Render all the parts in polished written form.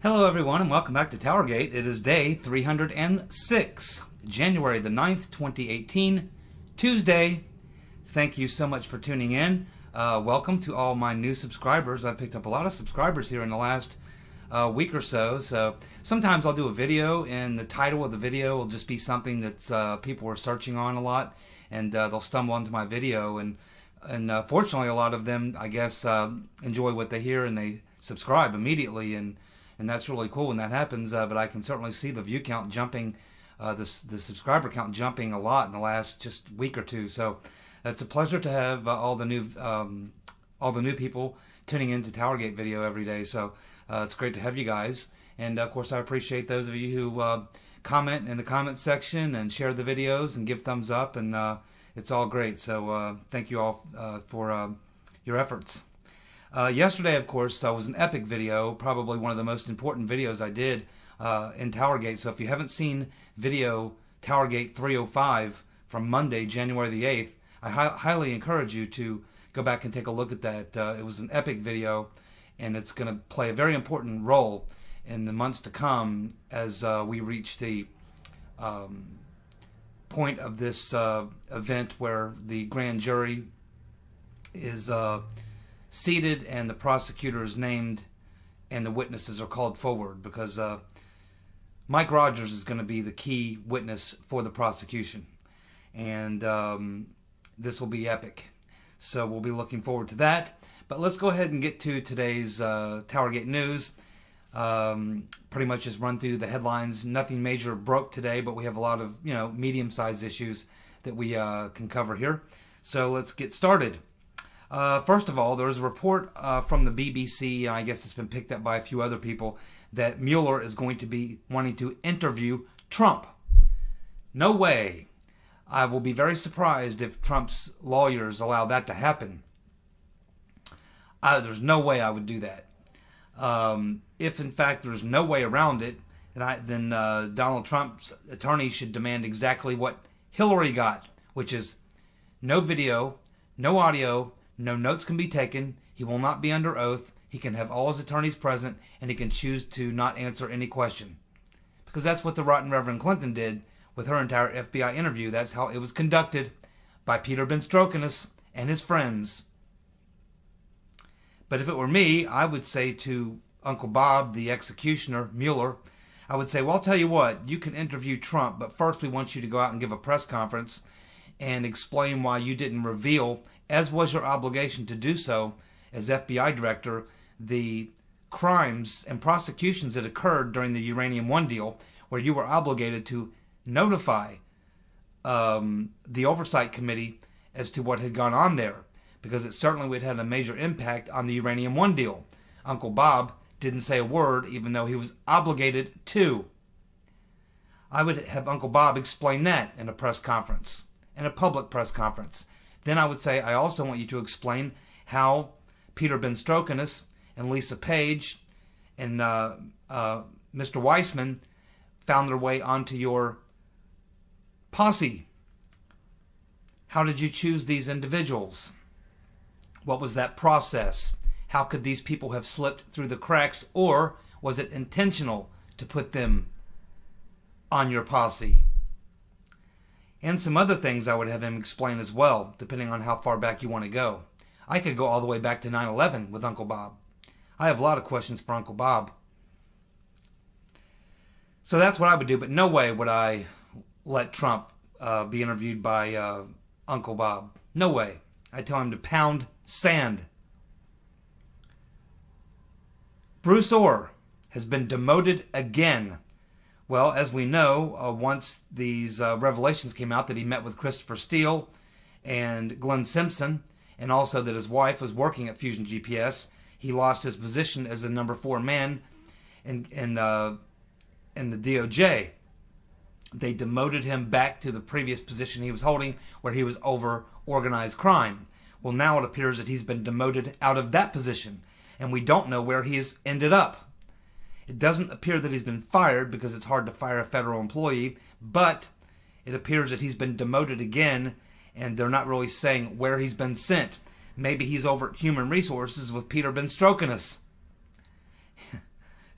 Hello everyone and welcome back to TowerGate. It is day 306, January the 9th, 2018, Tuesday. Thank you so much for tuning in. Welcome to all my new subscribers. I've picked up a lot of subscribers here in the last week or so. So sometimes I'll do a video and the title of the video will just be something that people are searching on a lot, and they'll stumble onto my video, and fortunately a lot of them, I guess, enjoy what they hear and they subscribe immediately, and that's really cool when that happens. But I can certainly see the view count jumping, the subscriber count jumping a lot in the last just week or two. So it's a pleasure to have all the new people tuning into TowerGate video every day. So it's great to have you guys, and of course I appreciate those of you who comment in the comment section and share the videos and give thumbs up, and it's all great. So thank you all for your efforts. Yesterday, of course, was an epic video, probably one of the most important videos I did in TowerGate. So if you haven't seen video TowerGate 305 from Monday, January the 8th, I highly encourage you to go back and take a look at that. It was an epic video, and it's going to play a very important role in the months to come as we reach the point of this event where the grand jury is seated and the prosecutor is named and the witnesses are called forward, because Mike Rogers is going to be the key witness for the prosecution, and this will be epic. So we'll be looking forward to that. But let's go ahead and get to today's TowerGate news. Pretty much just run through the headlines. Nothing major broke today, but we have a lot of medium-sized issues that we can cover here. So let's get started. First of all, there's a report from the BBC, and I guess it's been picked up by a few other people, that Mueller is going to be wanting to interview Trump. No way. I will be very surprised if Trump's lawyers allow that to happen. There's no way I would do that. If in fact there's no way around it, then Donald Trump's attorney should demand exactly what Hillary got, which is no video, no audio, no notes can be taken. He will not be under oath. He can have all his attorneys present, and he can choose to not answer any question. Because that's what the rotten Reverend Clinton did with her entire FBI interview. That's how it was conducted by Peter Ben Strokinus and his friends. But if it were me, I would say to Uncle Bob, the executioner, Mueller, I would say, well, I'll tell you what, you can interview Trump, but first we want you to go out and give a press conference and explain why you didn't reveal, as was your obligation to do so as FBI director, the crimes and prosecutions that occurred during the Uranium One deal, where you were obligated to notify the Oversight Committee as to what had gone on there, because it certainly would have had a major impact on the Uranium One deal. Uncle Bob didn't say a word, even though he was obligated to. I would have Uncle Bob explain that in a press conference, in a public press conference. Then I would say, I also want you to explain how Peter Ben Strokinus and Lisa Page and Mr. Weissman found their way onto your posse. How did you choose these individuals? What was that process? How could these people have slipped through the cracks, or was it intentional to put them on your posse? And some other things I would have him explain as well, depending on how far back you want to go. I could go all the way back to 9/11 with Uncle Bob. I have a lot of questions for Uncle Bob. So that's what I would do, but no way would I let Trump be interviewed by Uncle Bob. No way. I tell him to pound sand. Bruce Orr has been demoted again. Well, as we know, once these revelations came out that he met with Christopher Steele and Glenn Simpson, and also that his wife was working at Fusion GPS, he lost his position as the number 4 man in the DOJ. They demoted him back to the previous position he was holding, where he was over organized crime. Well, now it appears that he's been demoted out of that position, and we don't know where he has ended up. It doesn't appear that he's been fired, because it's hard to fire a federal employee, but it appears that he's been demoted again, and they're not really saying where he's been sent. Maybe he's over at Human Resources with Peter Ben Strokinus.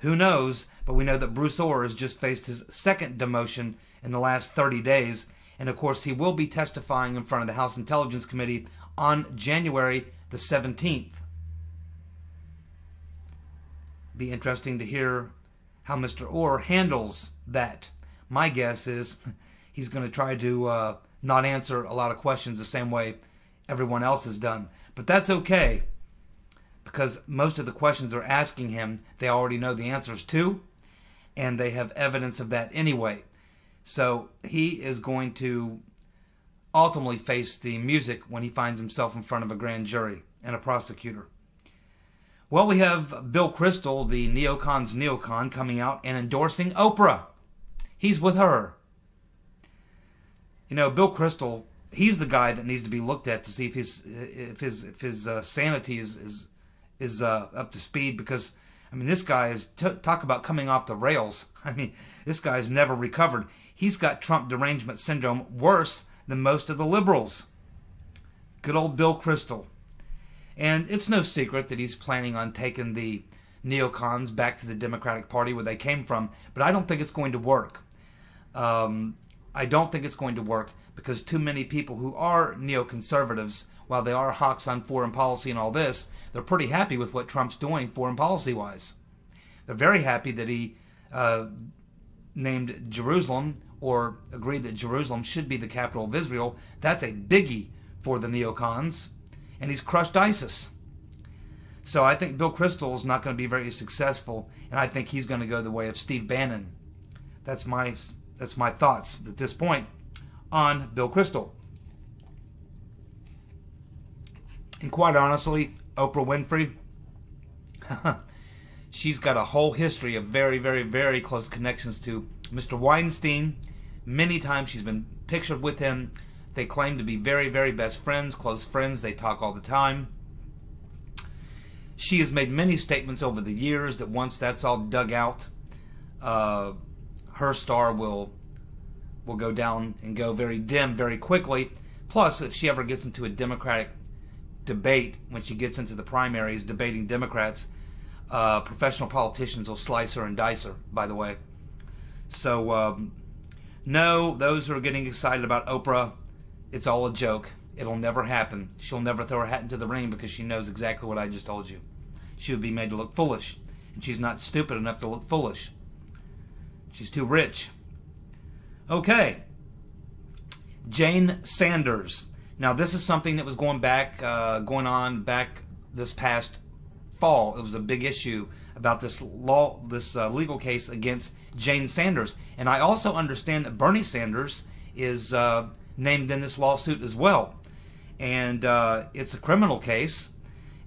Who knows? But we know that Bruce Ohr has just faced his second demotion in the last 30 days. And of course, he will be testifying in front of the House Intelligence Committee on January the 17th. Be interesting to hear how Mr. Ohr handles that. My guess is he's going to try to not answer a lot of questions the same way everyone else has done. But that's okay, because most of the questions they're asking him, they already know the answers to, and they have evidence of that anyway. So he is going to ultimately face the music when he finds himself in front of a grand jury and a prosecutor. Well, we have Bill Kristol, the neocon's neocon, coming out and endorsing Oprah. He's with her. You know, Bill Kristol, he's the guy that needs to be looked at to see if his sanity is up to speed, because I mean, this guy is talk about coming off the rails. I mean, this guy's never recovered. He's got Trump derangement syndrome worse than most of the liberals. Good old Bill Kristol. And it's no secret that he's planning on taking the neocons back to the Democratic Party where they came from, but I don't think it's going to work. I don't think it's going to work because too many people who are neoconservatives, while they are hawks on foreign policy and all this, they're pretty happy with what Trump's doing foreign policy-wise. They're very happy that he named Jerusalem, or agreed that Jerusalem should be the capital of Israel. That's a biggie for the neocons. And he's crushed ISIS. So I think Bill Kristol is not going to be very successful, and I think he's going to go the way of Steve Bannon. That's my thoughts at this point on Bill Kristol. And quite honestly, Oprah Winfrey, she's got a whole history of very, very, very close connections to Mr. Weinstein. Many times she's been pictured with him. They claim to be very, very best friends, close friends. They talk all the time. She has made many statements over the years that once that's all dug out, her star will go down and go very dim very quickly. Plus, if she ever gets into a Democratic debate, when she gets into the primaries debating Democrats, professional politicians will slice her and dice her, by the way. So, no, those who are getting excited about Oprah, it's all a joke. It'll never happen. She'll never throw her hat into the ring because she knows exactly what I just told you. She would be made to look foolish. And she's not stupid enough to look foolish. She's too rich. Okay. Jane Sanders. Now, this is something that was going on back this past fall. It was a big issue about this legal case against Jane Sanders. And I also understand that Bernie Sanders is named in this lawsuit as well. And it's a criminal case,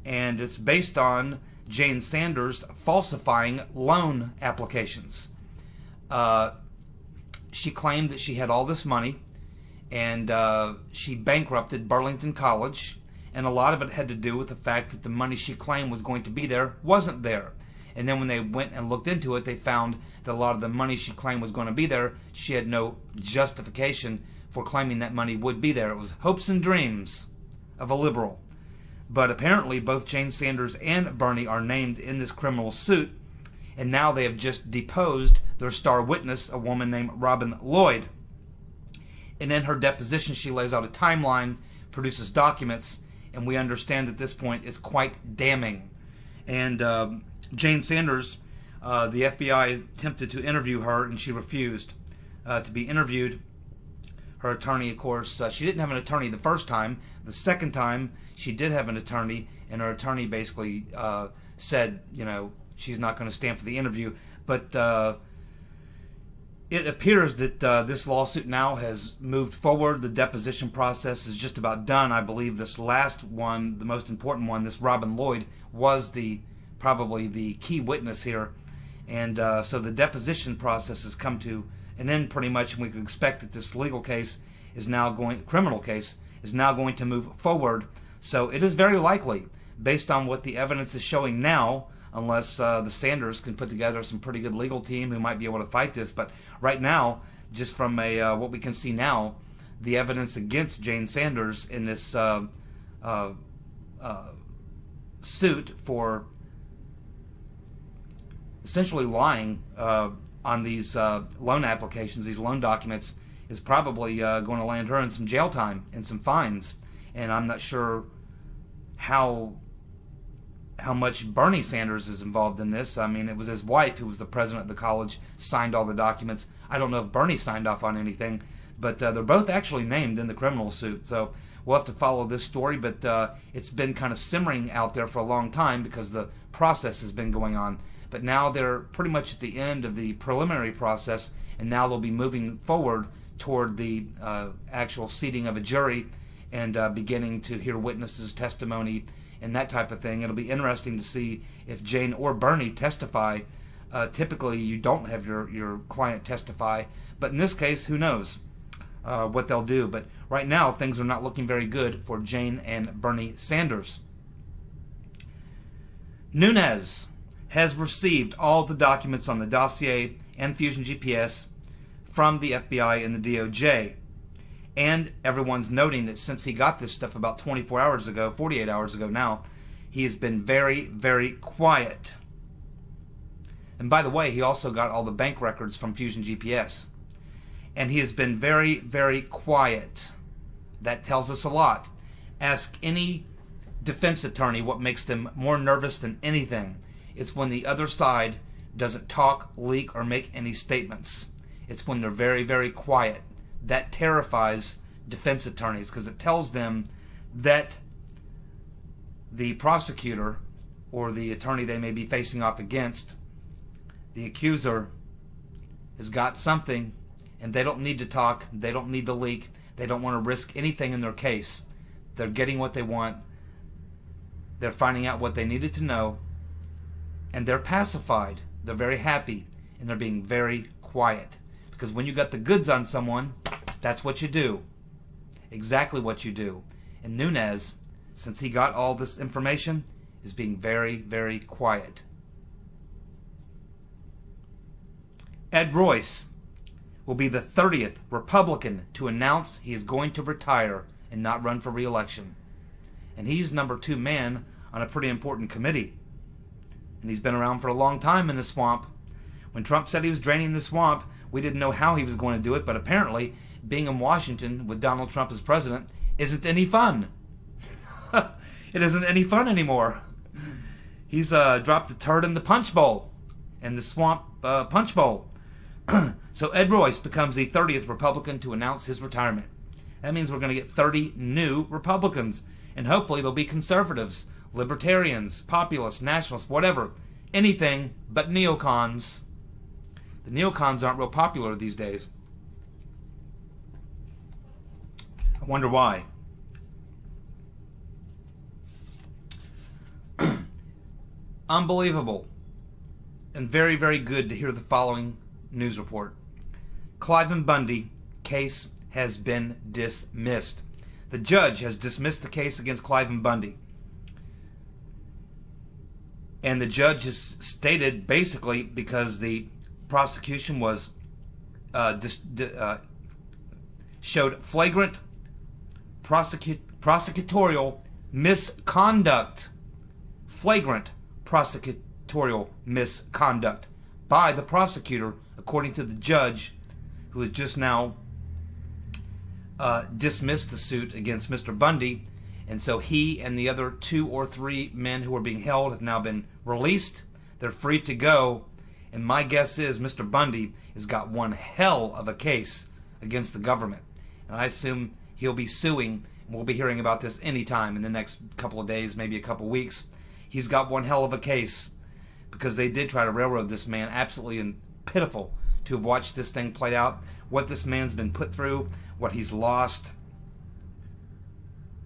and it's based on Jane Sanders falsifying loan applications. She claimed that she had all this money, and she bankrupted Burlington College, and a lot of it had to do with the fact that the money she claimed was going to be there wasn't there. And then when they went and looked into it, they found that a lot of the money she claimed was going to be there, she had no justification for claiming that money would be there. It was hopes and dreams of a liberal. But apparently both Jane Sanders and Bernie are named in this criminal suit, and now they have just deposed their star witness, a woman named Robin Lloyd. And in her deposition, she lays out a timeline, produces documents, and we understand at this point it's quite damning. And Jane Sanders, the FBI attempted to interview her, and she refused to be interviewed. Her attorney, of course, she didn't have an attorney the first time. The second time, she did have an attorney, and her attorney basically said, you know, she's not going to stand for the interview. But it appears that this lawsuit now has moved forward. The deposition process is just about done. I believe this last one, the most important one, this Robin Lloyd, was probably the key witness here. And so the deposition process has come to an end pretty much, and we can expect that this criminal case is now going to move forward. So it is very likely, based on what the evidence is showing now, unless the Sanders can put together some pretty good legal team who might be able to fight this. But right now, just from what we can see now, the evidence against Jane Sanders in this suit for essentially lying on these loan applications, these loan documents, is probably going to land her in some jail time and some fines. And I'm not sure how much Bernie Sanders is involved in this. I mean, it was his wife who was the president of the college, signed all the documents. I don't know if Bernie signed off on anything, but they're both actually named in the criminal suit. So we'll have to follow this story, but it's been kind of simmering out there for a long time because the process has been going on. But now they're pretty much at the end of the preliminary process, and now they'll be moving forward toward the actual seating of a jury and beginning to hear witnesses' testimony and that type of thing. It'll be interesting to see if Jane or Bernie testify. Typically, you don't have your client testify, but in this case, who knows what they'll do. But right now, things are not looking very good for Jane and Bernie Sanders. Nunes has received all the documents on the dossier and Fusion GPS from the FBI and the DOJ. And everyone's noting that since he got this stuff about 24 hours ago, 48 hours ago now, he has been very, very quiet. And by the way, he also got all the bank records from Fusion GPS. And he has been very, very quiet. That tells us a lot. Ask any defense attorney what makes them more nervous than anything. It's when the other side doesn't talk, leak, or make any statements. It's when they're very, very quiet. That terrifies defense attorneys because it tells them that the prosecutor or the attorney they may be facing off against, the accuser, has got something, and they don't need to talk, they don't need to leak, they don't want to risk anything in their case. They're getting what they want, they're finding out what they needed to know, and they're pacified, they're very happy, and they're being very quiet. Because when you got the goods on someone, that's what you do. Exactly what you do. And Nunes, since he got all this information, is being very, very quiet. Ed Royce will be the 30th Republican to announce he is going to retire and not run for re-election. And he's number 2 man on a pretty important committee. And he's been around for a long time in the swamp. When Trump said he was draining the swamp, we didn't know how he was going to do it, but apparently being in Washington with Donald Trump as president isn't any fun. It isn't any fun anymore. He's dropped the turd in the punch bowl, in the swamp punch bowl. So Ed Royce becomes the 30th Republican to announce his retirement. That means we're going to get 30 new Republicans, and hopefully they'll be conservatives, libertarians, populists, nationalists, whatever. Anything but neocons. The neocons aren't real popular these days. I wonder why. Unbelievable. And very, very good to hear the following news report. Cliven Bundy case has been dismissed. The judge has dismissed the case against Cliven Bundy. And the judge has stated basically because the prosecution was showed flagrant prosecutorial misconduct. Flagrant prosecutorial misconduct by the prosecutor, according to the judge, who has just now dismissed the suit against Mr. Bundy. And so he and the other 2 or 3 men who are being held have now been released. They're free to go. And my guess is Mr. Bundy has got one hell of a case against the government. And I assume he'll be suing, and we'll be hearing about this anytime in the next couple of days, maybe a couple of weeks. He's got one hell of a case because they did try to railroad this man. Absolutely pitiful to have watched this thing played out. What this man's been put through, what he's lost.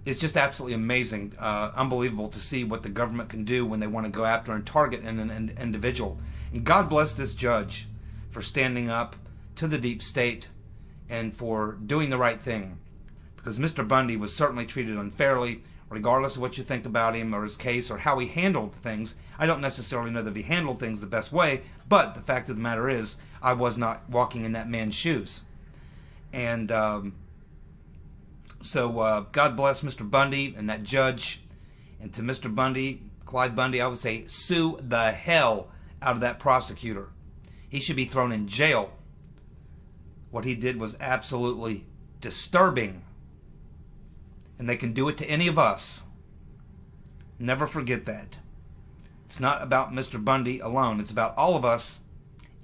It's just absolutely amazing, unbelievable to see what the government can do when they want to go after and target an individual. And God bless this judge for standing up to the deep state and for doing the right thing. Because Mr. Bundy was certainly treated unfairly, regardless of what you think about him or his case or how he handled things. I don't necessarily know that he handled things the best way, but the fact of the matter is, I was not walking in that man's shoes. And so God bless Mr. Bundy and that judge. And to Mr. Bundy, Clive Bundy, I would say sue the hell out of that prosecutor. He should be thrown in jail. What he did was absolutely disturbing. And they can do it to any of us. Never forget that. It's not about Mr. Bundy alone. It's about all of us.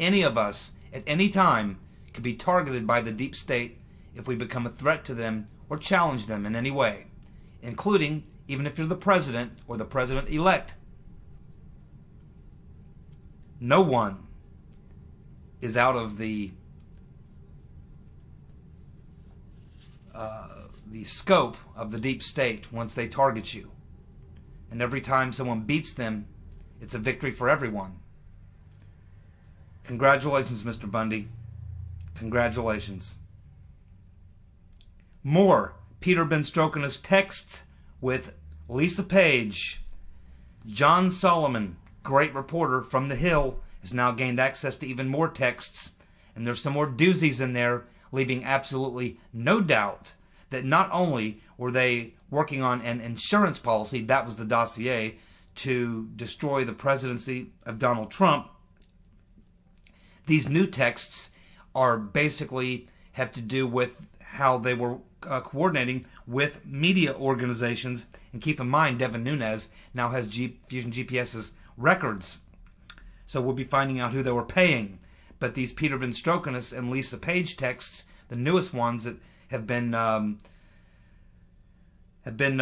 Any of us, at any time, could be targeted by the deep state if we become a threat to them or challenge them in any way, including even if you're the president or the president-elect. No one is out of the scope of the deep state once they target you. And every time someone beats them, it's a victory for everyone. Congratulations, Mr. Bundy. Congratulations. More Peter Benstrokenis texts with Lisa Page. John Solomon, great reporter from The Hill, has now gained access to even more texts. And there's some more doozies in there, leaving absolutely no doubt that not only were they working on an insurance policy, that was the dossier, to destroy the presidency of Donald Trump, these new texts are basically have to do with how they were coordinating with media organizations. And keep in mind, Devin Nunes now has Fusion GPS's records. So we'll be finding out who they were paying. But these Peter Benstrokenis and Lisa Page texts, the newest ones that have been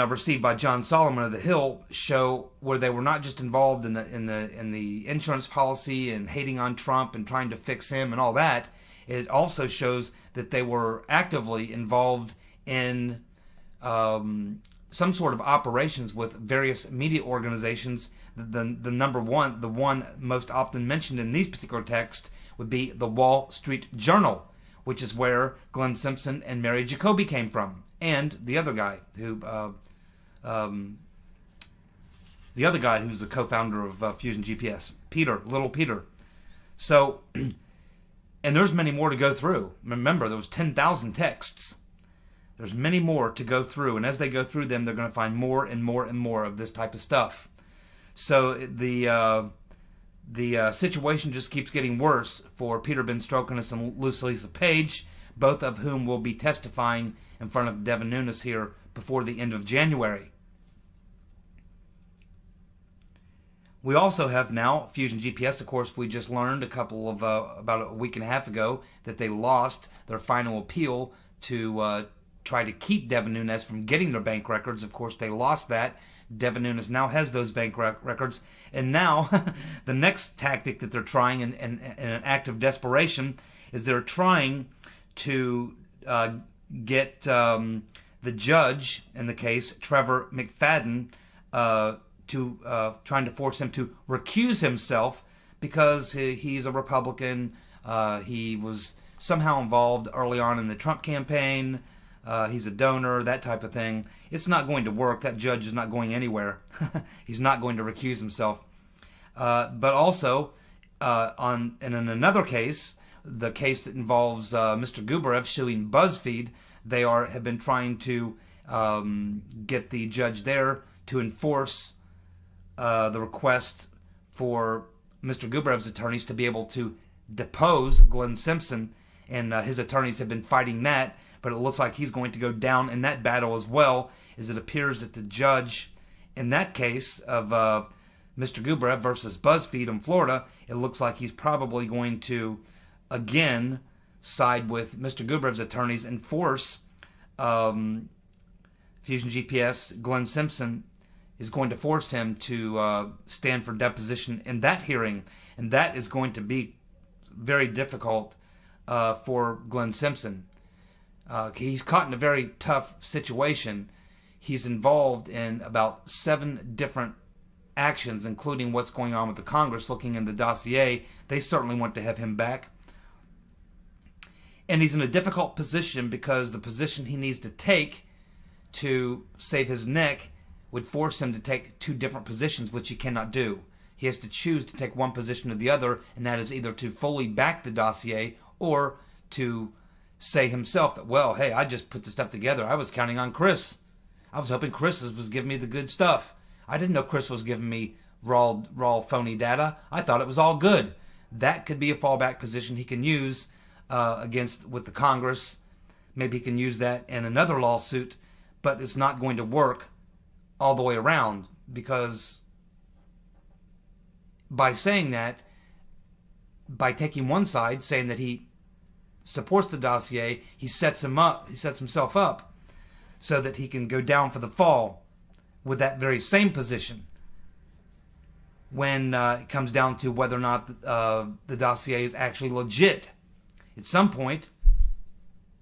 received by John Solomon of The Hill, show where they were not just involved in the insurance policy and hating on Trump and trying to fix him and all that. It also shows that they were actively involved in some sort of operations with various media organizations. The one most often mentioned in these particular texts would be the Wall Street Journal, which is where Glenn Simpson and Mary Jacoby came from, and the other guy who's the co-founder of Fusion GPS, Little Peter. So, and there's many more to go through. Remember, there was 10,000 texts. There's many more to go through, and as they go through them, they're going to find more and more and more of this type of stuff. So the situation just keeps getting worse for Peter Benstrokenis and Lisa Page, both of whom will be testifying in front of Devin Nunes here before the end of January. We also have now Fusion GPS. Of course, we just learned about a week and a half ago that they lost their final appeal to try to keep Devin Nunes from getting their bank records. Of course, they lost that. Devin Nunes now has those bank records. And now the next tactic that they're trying in an act of desperation is they're trying to get the judge in the case, Trevor McFadden, trying to force him to recuse himself because he's a Republican. He was somehow involved early on in the Trump campaign. He's a donor, that type of thing. It's not going to work. That judge is not going anywhere. He's not going to recuse himself. But also, in another case, the case that involves Mr. Gubarev suing BuzzFeed, they have been trying to get the judge there to enforce the request for Mr. Gubarev's attorneys to be able to depose Glenn Simpson, and his attorneys have been fighting that. But it looks like he's going to go down in that battle as well, as it appears that the judge in that case of Mr. Gubarev versus BuzzFeed in Florida, it looks like he's probably going to again side with Mr. Gubarev's attorneys and force Fusion GPS, Glenn Simpson, is going to force him to stand for deposition in that hearing. And that is going to be very difficult for Glenn Simpson. He's caught in a very tough situation. He's involved in about 7 different actions, including what's going on with the Congress looking in the dossier. They certainly want to have him back. And he's in a difficult position because the position he needs to take to save his neck would force him to take 2 different positions, which he cannot do. He has to choose to take one position or the other, and that is either to fully back the dossier or to say himself that, well, hey, I just put the stuff together. I was counting on Chris. I was hoping Chris was giving me the good stuff. I didn't know Chris was giving me raw phony data. I thought it was all good. That could be a fallback position he can use with the Congress. Maybe he can use that in another lawsuit, but it's not going to work all the way around, because by saying that, by taking one side, saying that he supports the dossier, he sets himself up so that he can go down for the fall with that very same position when it comes down to whether or not the dossier is actually legit. At some point,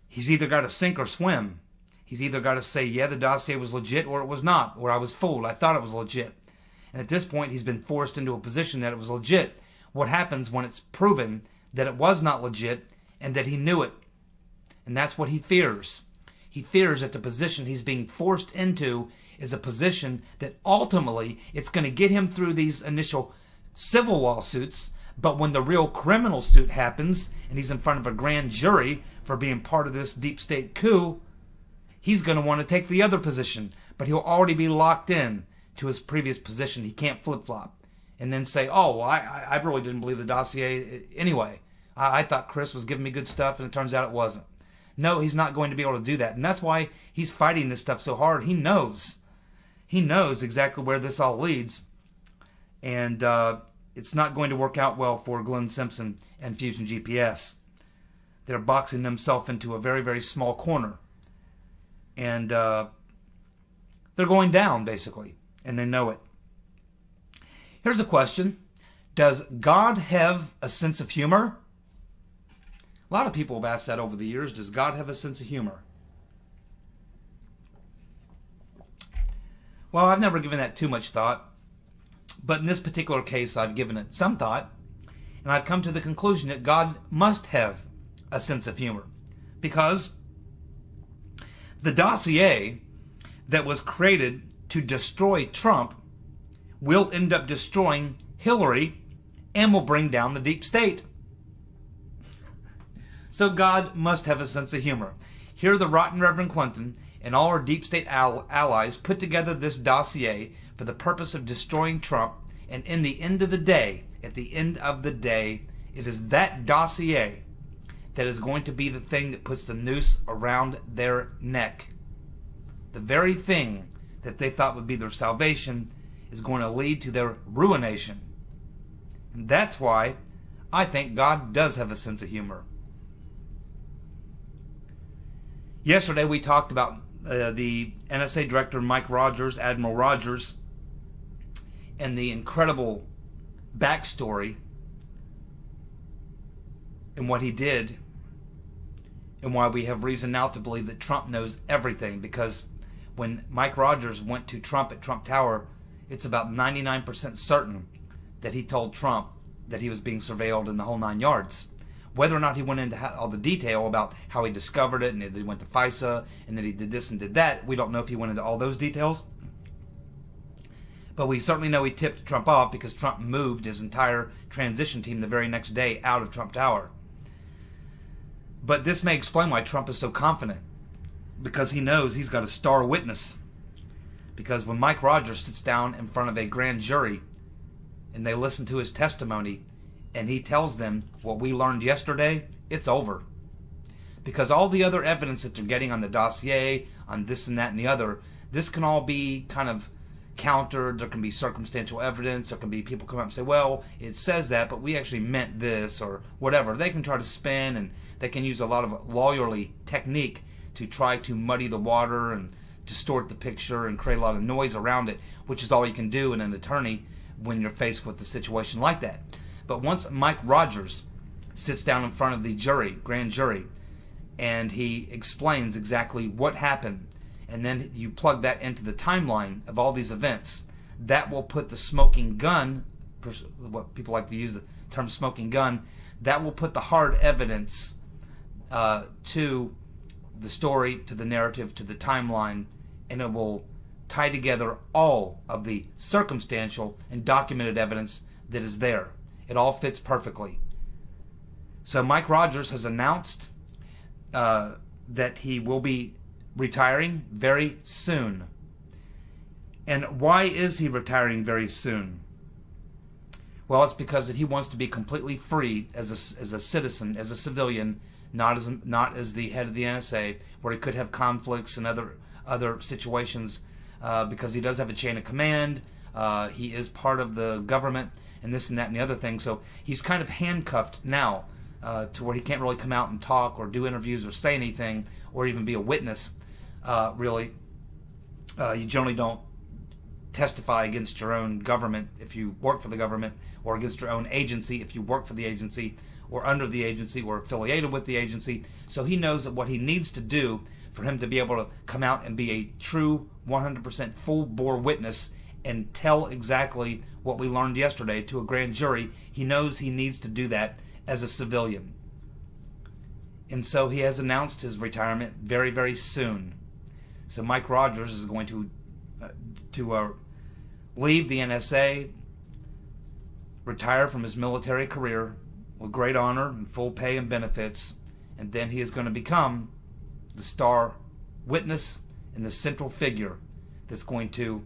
he's either got to sink or swim. He's either got to say, yeah, the dossier was legit, or it was not, or I was fooled, I thought it was legit. And at this point, he's been forced into a position that it was legit. What happens when it's proven that it was not legit and that he knew it? And that's what he fears. He fears that the position he's being forced into is a position that ultimately it's going to get him through these initial civil lawsuits, but when the real criminal suit happens and he's in front of a grand jury for being part of this deep state coup, he's going to want to take the other position, but he'll already be locked in to his previous position. He can't flip-flop and then say, oh, well, I really didn't believe the dossier anyway. I thought Chris was giving me good stuff, and it turns out it wasn't. No, he's not going to be able to do that. And that's why he's fighting this stuff so hard. He knows. He knows exactly where this all leads. And it's not going to work out well for Glenn Simpson and Fusion GPS. They're boxing themselves into a very, very small corner. And they're going down, basically. And they know it. Here's a question. Does God have a sense of humor? A lot of people have asked that over the years. Does God have a sense of humor? Well, I've never given that too much thought. But in this particular case, I've given it some thought. And I've come to the conclusion that God must have a sense of humor. Because the dossier that was created to destroy Trump will end up destroying Hillary and will bring down the deep state. So God must have a sense of humor. Here the rotten Reverend Clinton and all our deep state allies put together this dossier for the purpose of destroying Trump, and at the end of the day, it is that dossier that is going to be the thing that puts the noose around their neck. The very thing that they thought would be their salvation is going to lead to their ruination. And that's why I think God does have a sense of humor. Yesterday we talked about the NSA Director Mike Rogers, Admiral Rogers, and the incredible backstory and what he did, and why we have reason now to believe that Trump knows everything, because when Mike Rogers went to Trump at Trump Tower, it's about 99% certain that he told Trump that he was being surveilled in the whole 9 yards. Whether or not he went into all the detail about how he discovered it and that he went to FISA and that he did this and did that, we don't know if he went into all those details. But we certainly know he tipped Trump off, because Trump moved his entire transition team the very next day out of Trump Tower. But this may explain why Trump is so confident, because he knows he's got a star witness. Because when Mike Rogers sits down in front of a grand jury and they listen to his testimony and he tells them what we learned yesterday, it's over. Because all the other evidence that they're getting on the dossier, on this and that and the other, this can all be kind of countered. There can be circumstantial evidence. There can be people come up and say, well, it says that, but we actually meant this, or whatever. They can try to spin, and they can use a lot of lawyerly technique to try to muddy the water and distort the picture and create a lot of noise around it, which is all you can do in an attorney when you're faced with a situation like that. But once Mike Rogers sits down in front of the jury, grand jury, and he explains exactly what happened, and then you plug that into the timeline of all these events, that will put the smoking gun, what people like to use the term smoking gun, that will put the hard evidence to the story, to the narrative, to the timeline, and it will tie together all of the circumstantial and documented evidence that is there. It all fits perfectly. So Mike Rogers has announced that he will be retiring very soon. And why is he retiring very soon? Well, it's because that he wants to be completely free as a citizen, as a civilian, not as the head of the NSA, where he could have conflicts and other situations, because he does have a chain of command. He is part of the government and this and that and the other thing. So he's kind of handcuffed now to where he can't really come out and talk or do interviews or say anything or even be a witness. Really, you generally don't testify against your own government if you work for the government, or against your own agency if you work for the agency or under the agency or affiliated with the agency. So he knows that what he needs to do for him to be able to come out and be a true 100% full-bore witness and tell exactly what we learned yesterday to a grand jury, he knows he needs to do that as a civilian. And so he has announced his retirement very, very soon. So Mike Rogers is going to leave the NSA, retire from his military career with great honor and full pay and benefits, and then he is going to become the star witness and the central figure that's going to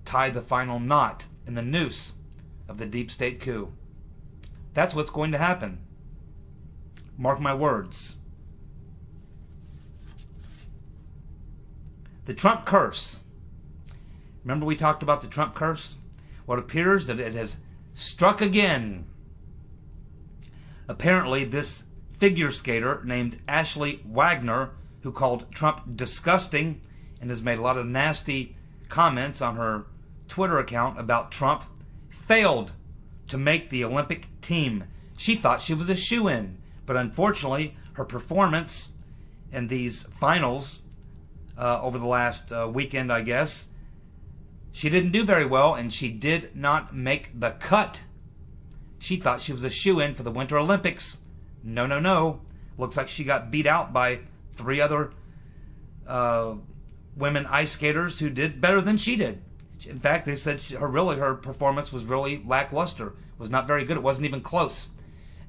tie the final knot in the noose of the deep state coup. That's what's going to happen. Mark my words. The Trump curse. Remember we talked about the Trump curse? Well, it appears that it has struck again. Apparently, this figure skater named Ashley Wagner, who called Trump disgusting and has made a lot of nasty comments on her Twitter account about Trump, failed to make the Olympic team. She thought she was a shoo-in, but unfortunately, her performance in these finals over the last weekend, I guess, she didn't do very well, and she did not make the cut. She thought she was a shoo-in for the Winter Olympics. No, no, no. Looks like she got beat out by 3 other women ice skaters who did better than she did. In fact, they said her performance was really lackluster. It was not very good. It wasn't even close.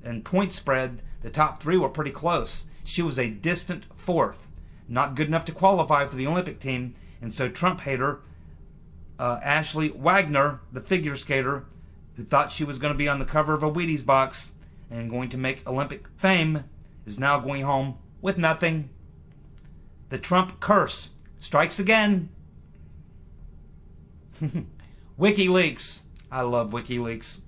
And point spread, the top 3 were pretty close. She was a distant 4th. Not good enough to qualify for the Olympic team. And so Trump hater Ashley Wagner, the figure skater, who thought she was going to be on the cover of a Wheaties box and going to make Olympic fame, is now going home with nothing. The Trump curse strikes again. WikiLeaks. I love WikiLeaks.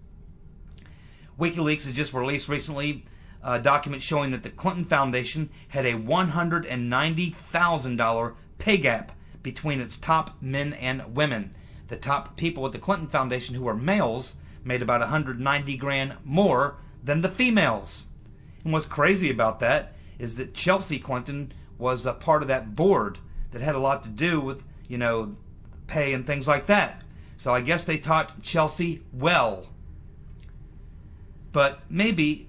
WikiLeaks has just released recently a document showing that the Clinton Foundation had a $190,000 pay gap between its top men and women. The top people at the Clinton Foundation, who were males, made about $190,000 more than the females. And what's crazy about that is that Chelsea Clinton was a part of that board that had a lot to do with, pay and things like that. So I guess they taught Chelsea well. But maybe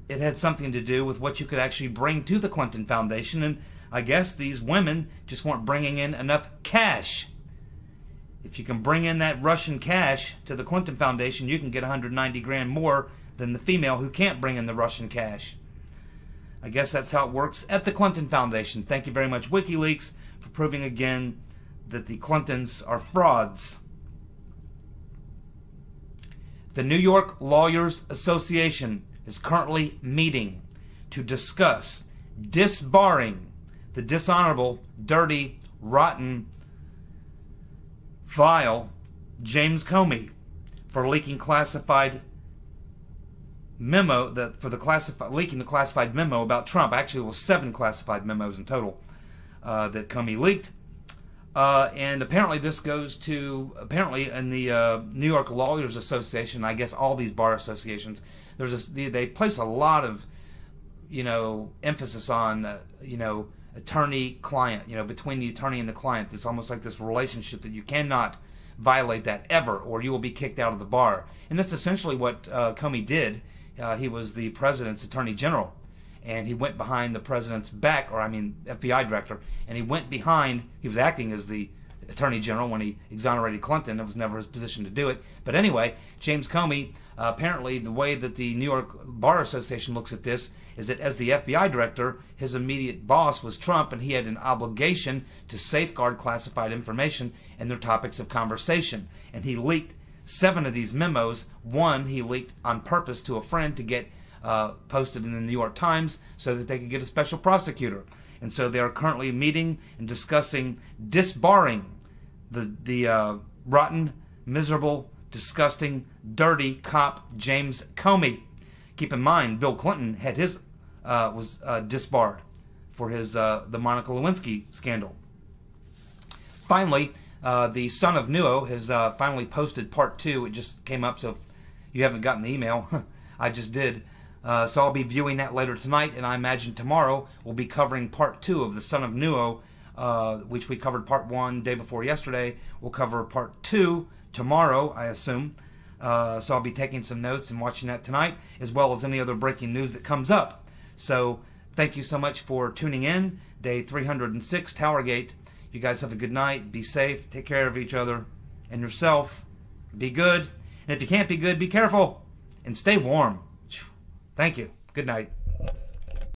it had something to do with what you could actually bring to the Clinton Foundation, and I guess these women just weren't bringing in enough cash. If you can bring in that Russian cash to the Clinton Foundation, you can get $190,000 more than the female who can't bring in the Russian cash. I guess that's how it works at the Clinton Foundation. Thank you very much, WikiLeaks, for proving again that the Clintons are frauds. The New York Lawyers Association is currently meeting to discuss disbarring the dishonorable, dirty, rotten, vile James Comey for leaking classified memo leaking the classified memo about Trump. Actually, it was 7 classified memos in total that Comey leaked. And apparently this goes to, in the New York Lawyers Association, I guess all these bar associations, they place a lot of, emphasis on, attorney-client, between the attorney and the client. It's almost like this relationship that you cannot violate that ever, or you will be kicked out of the bar. And that's essentially what Comey did. He was the president's attorney general, and he went behind the president's back, FBI director, and he was acting as the attorney general when he exonerated Clinton. It was never his position to do it. But anyway, James Comey, apparently the way that the New York Bar Association looks at this is that as the FBI director, his immediate boss was Trump, and he had an obligation to safeguard classified information and their topics of conversation. And he leaked 7 of these memos. One he leaked on purpose to a friend to get posted in the New York Times so that they could get a special prosecutor. And so they are currently meeting and discussing disbarring the rotten, miserable, disgusting, dirty cop James Comey. Keep in mind, Bill Clinton had his was disbarred for his the Monica Lewinsky scandal. Finally, the son of Nuo has finally posted part 2. It just came up, so if you haven't gotten the email, I just did. So I'll be viewing that later tonight, and I imagine tomorrow we'll be covering part 2 of the son of Nuo, which we covered part 1 day before yesterday. We'll cover part 2 tomorrow, I assume. So I'll be taking some notes and watching that tonight, as well as any other breaking news that comes up. So thank you so much for tuning in. Day 306, TowerGate. You guys have a good night. Be safe. Take care of each other and yourself. Be good. And if you can't be good, be careful. And stay warm. Thank you. Good night.